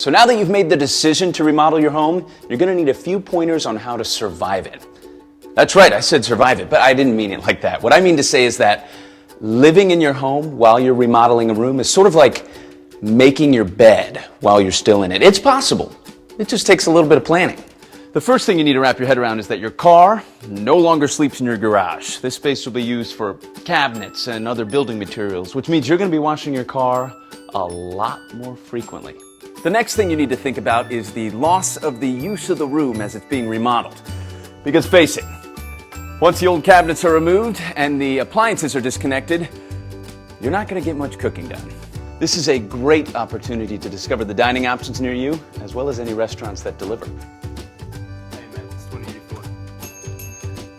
So now that you've made the decision to remodel your home, you're going to need a few pointers on how to survive it. That's right, I said survive it, but I didn't mean it like that. What I mean to say is that living in your home while you're remodeling a room is sort of like making your bed while you're still in it. It's possible. It just takes a little bit of planning. The first thing you need to wrap your head around is that your car no longer sleeps in your garage. This space will be used for cabinets and other building materials, which means you're going to be washing your car a lot more frequently. The next thing you need to think about is the loss of the use of the room as it's being remodeled. Because face it, once the old cabinets are removed and the appliances are disconnected, you're not going to get much cooking done. This is a great opportunity to discover the dining options near you, as well as any restaurants that deliver.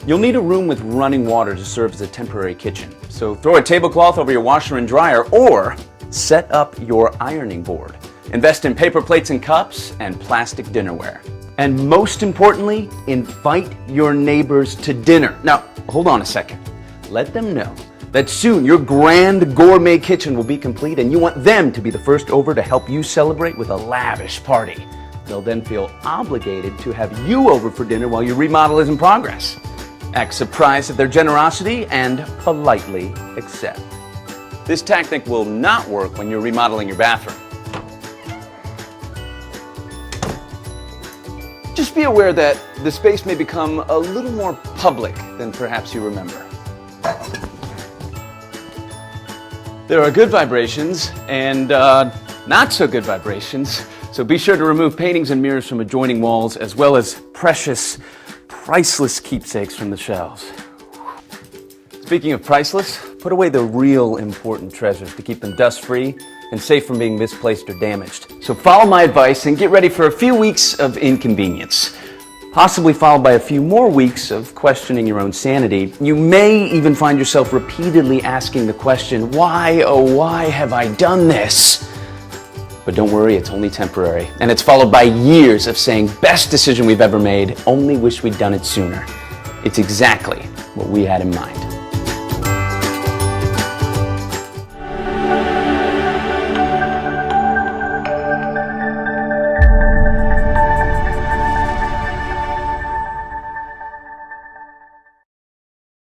You'll need a room with running water to serve as a temporary kitchen. So throw a tablecloth over your washer and dryer, or set up your ironing board. Invest in paper plates and cups and plastic dinnerware. And most importantly, invite your neighbors to dinner. Now, hold on a second. Let them know that soon your grand gourmet kitchen will be complete, and you want them to be the first over to help you celebrate with a lavish party. They'll then feel obligated to have you over for dinner while your remodel is in progress. Act surprised at their generosity and politely accept. This tactic will not work when you're remodeling your bathroom. Just be aware that the space may become a little more public than perhaps you remember. There are good vibrations and not so good vibrations, so be sure to remove paintings and mirrors from adjoining walls, as well as precious, priceless keepsakes from the shelves. Speaking of priceless, put away the real important treasures to keep them dust-free and safe from being misplaced or damaged. So follow my advice and get ready for a few weeks of inconvenience, possibly followed by a few more weeks of questioning your own sanity. You may even find yourself repeatedly asking the question, why, oh why have I done this? But don't worry, it's only temporary. And it's followed by years of saying, best decision we've ever made, only wish we'd done it sooner. It's exactly what we had in mind.